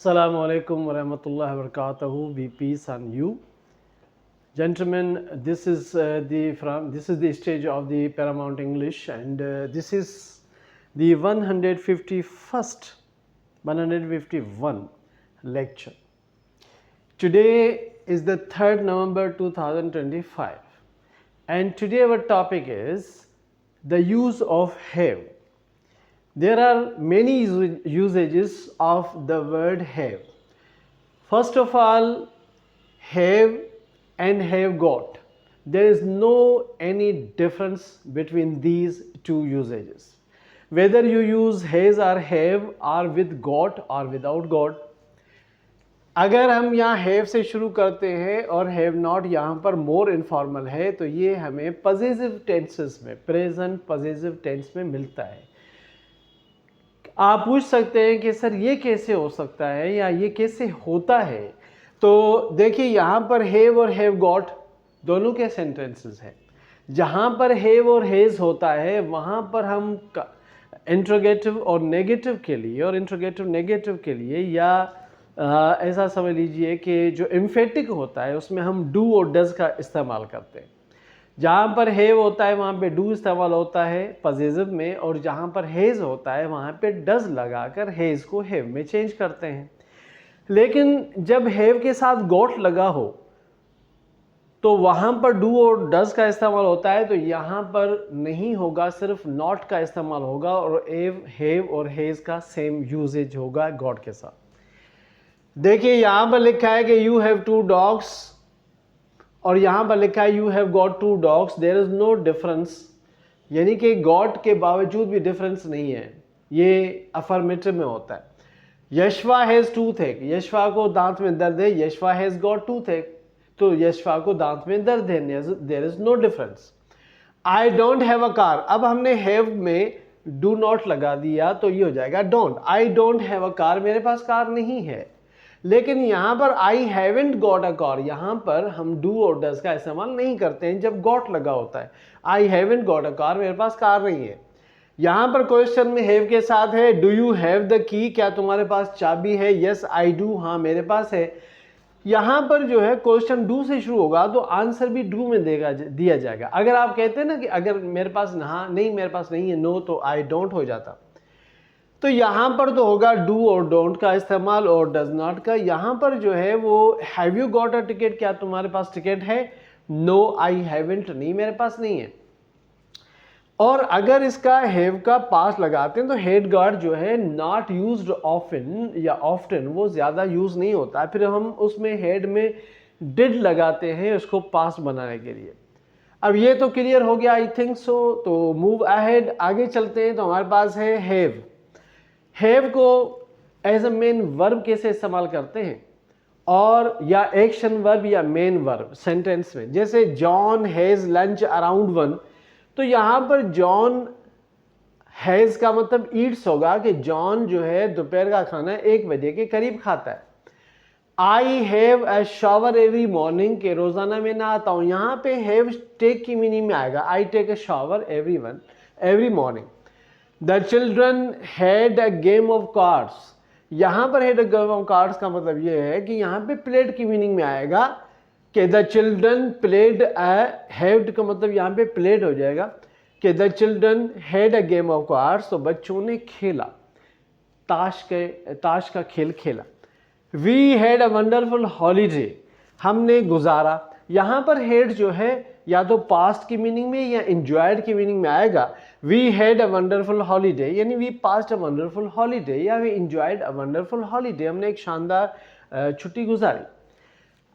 Assalamu alaikum wa rahmatullahi wa barakatuhu. Be peace on you. Gentlemen, this is the stage of the Paramount English, and this is the 151 lecture. Today is the 3rd November 2025, and today our topic is the use of have. There are many usages of the word have. First of all, have and have got. There is no any difference between these two usages. Whether you use has or have or with got or without got. अगर हम यहाँ have से शुरू करते हैं और have not यहाँ पर more informal है, तो ये हमें possessive tenses में, present possessive tense में मिलता है. आप पूछ सकते हैं कि सर ये कैसे हो सकता है या ये कैसे होता है. तो देखिए, यहाँ पर हैव और हैव गॉट दोनों के सेंटेंसेस हैं. जहाँ पर हैव और हैज़ होता है वहाँ पर हम इंट्रोगेटिव और नेगेटिव के लिए और इंट्रोगेटिव नेगेटिव के लिए या ऐसा समझ लीजिए कि जो एम्फेटिक होता है उसमें हम डू और डज का इस्तेमाल करते हैं. जहाँ पर हैव होता है वहाँ पे डू इस्तेमाल होता है पॉजिटिव में, और जहाँ पर हैज़ होता है वहाँ पे डज लगाकर हैज़ को हैव में चेंज करते हैं. लेकिन जब हैव के साथ गॉट लगा हो तो वहाँ पर डू और डज का इस्तेमाल होता है, तो यहाँ पर नहीं होगा, सिर्फ नॉट का इस्तेमाल होगा और हैव और हैज़ का सेम यूजेज होगा गॉट के साथ. देखिए, यहाँ पर लिखा है कि यू हैव 2 डॉग्स और यहाँ पर लिखा है you have got 2 dogs. There is no difference, यानी कि गॉट के बावजूद भी डिफरेंस नहीं है. ये अफर्मेटिव में होता है. यशवा हैज़ टूथएक, यशवा को दांत में दर्द है. यशवा हैज़ गॉट टूथएक, तो यशवा को दांत में दर्द है. There is no difference. I don't have a car, अब हमने हैव में डू नॉट लगा दिया तो ये हो जाएगा don't. I don't have a car, मेरे पास कार नहीं है. लेकिन यहाँ पर I haven't got a car, यहाँ पर हम डू और डज का इस्तेमाल नहीं करते हैं जब गॉट लगा होता है. I haven't got a car, मेरे पास कार नहीं है. यहाँ पर क्वेश्चन में हैव के साथ है do you have the key, क्या तुम्हारे पास चाबी है. यस आई डू, हाँ मेरे पास है. यहाँ पर जो है क्वेश्चन डू से शुरू होगा तो आंसर भी डू में दिया जाएगा. अगर आप कहते हैं ना कि अगर मेरे पास हाँ नहीं मेरे पास नहीं है नो, तो आई डोंट हो जाता. तो यहाँ पर तो होगा डू और डोंट का इस्तेमाल और डज नॉट का. यहाँ पर जो है वो have you got a ticket, क्या तुम्हारे पास टिकट है. नो आई हैवेंट, नहीं मेरे पास नहीं है. और अगर इसका हैव का पास लगाते हैं तो हैड गॉट जो है नॉट यूज्ड ऑफन या ऑफ्टन, वो ज़्यादा यूज़ नहीं होता. फिर हम उसमें हैड में डिड लगाते हैं उसको पास बनाने के लिए. अब ये तो क्लियर हो गया आई थिंक सो. तो मूव अहेड, आगे चलते हैं. तो हमारे पास है हैव. हैव को एज अ मेन वर्ब कैसे इस्तेमाल करते हैं, और या एक्शन वर्ब या मेन वर्ब सेंटेंस में. जैसे जॉन हैज़ लंच अराउंड 1, तो यहाँ पर जॉन हैज़ का मतलब ईट्स होगा कि जॉन जो है दोपहर का खाना 1 बजे के करीब खाता है. I have a shower every morning, के रोज़ाना मैं नहाता हूँ. यहाँ पे हैव टेक की मीनिंग में आएगा. I take a shower every morning. The children had a game of cards, यहाँ पर had a game of cards का मतलब ये है कि यहाँ पे प्लेड की मीनिंग में आएगा कि द चिल्ड्रन प्लेड हैड का मतलब यहाँ पे प्लेड हो जाएगा कि the children had a game of cards, तो बच्चों ने खेला, ताश का खेल खेला. We had a wonderful holiday, हमने गुजारा. यहाँ पर हैड जो है या तो पास्ट की मीनिंग में या एंजॉयड की मीनिंग में आएगा. We had a wonderful holiday, यानी we passed a wonderful holiday या we enjoyed a wonderful holiday, हमने एक शानदार छुट्टी गुजारी.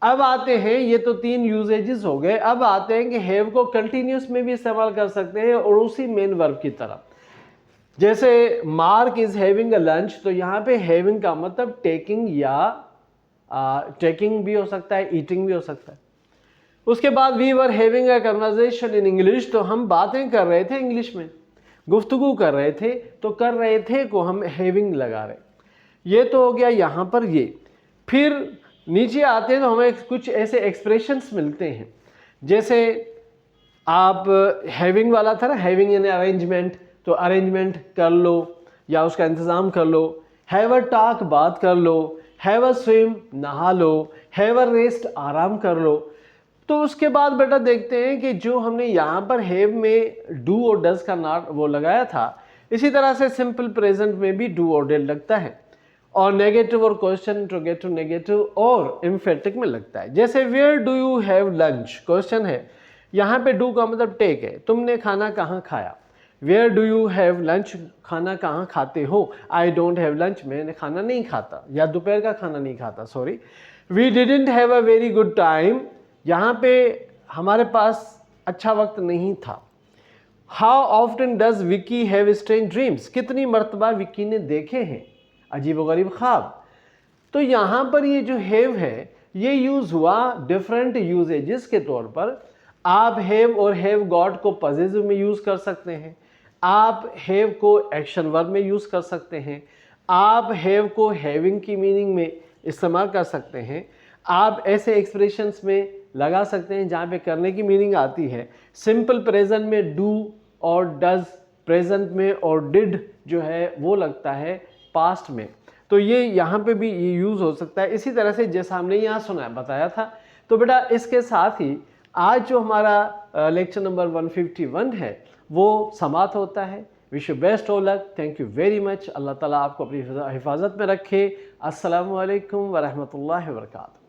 अब आते हैं, ये तो 3 यूजेजेस हो गए. अब आते हैं कि हैव को कंटिन्यूस में भी इस्तेमाल कर सकते हैं और उसी मेन वर्ब की तरह. जैसे mark is having a lunch, तो यहाँ पे हैविंग का मतलब टेकिंग या टेकिंग भी हो सकता है, ईटिंग भी हो सकता है. उसके बाद we were having a conversation in English, तो हम बातें कर रहे थे इंग्लिश में, गुफ्तगू कर रहे थे, तो कर रहे थे को हम हैविंग लगा रहे. ये तो हो गया यहाँ पर ये. फिर नीचे आते हैं तो हमें कुछ ऐसे एक्सप्रेशंस मिलते हैं. जैसे आप हैविंग वाला था ना, हैविंग यानी अरेंजमेंट, तो अरेंजमेंट कर लो या उसका इंतज़ाम कर लो. हैव अ टॉक, बात कर लो. हैव अ स्विम, नहा लो, हैव अ रेस्ट, आराम कर लो। तो उसके बाद बेटा देखते हैं कि जो हमने यहाँ पर हैव में डू और डज का नाट वो लगाया था, इसी तरह से सिंपल प्रेजेंट में भी डू और डिड लगता है, और नेगेटिव और क्वेश्चन इंट्रोगेटिव नेगेटिव और एम्फेटिक में लगता है। जैसे where do you have lunch, question है, यहाँ पे डू का मतलब टेक है, तुमने खाना कहाँ खाया। Where do you have lunch, खाना कहाँ खाते हो। आई डोंट हैव लंच, मैंने खाना नहीं खाता या दोपहर का खाना नहीं खाता, sorry. We didn't have a very good time, यहाँ पे हमारे पास अच्छा वक्त नहीं था। How often does Vicky have strange dreams, कितनी मरतबा विकी ने देखे हैं अजीबोगरीब ख्वाब। तो यहाँ पर ये जो हैव है ये यूज़ हुआ डिफरेंट यूजेजेस के तौर पर। आप हैव और हैव गॉट को पॉजिटिव में यूज़ कर सकते हैं, आप हैव को एक्शन वर्ब में यूज़ कर सकते हैं, आप हैव को हैविंग की मीनिंग में इस्तेमाल कर सकते हैं, आप ऐसे एक्सप्रेशंस में लगा सकते हैं जहाँ पे करने की मीनिंग आती है। सिंपल प्रेजेंट में डू और डज, प्रेजेंट में और डिड जो है वो लगता है पास्ट में। तो ये यहाँ पे भी ये यूज़ हो सकता है इसी तरह से जैसा हमने यहाँ सुना बताया था। तो बेटा इसके साथ ही आज जो हमारा लेक्चर नंबर 151 है वो समाप्त होता है। Wish you best of luck, thank you very much. अल्लाह ताला आपको अपनी हिफाजत में रखे। अस्सलामु अलैकुम वरहमतुल्लाहि वबरकातुहू।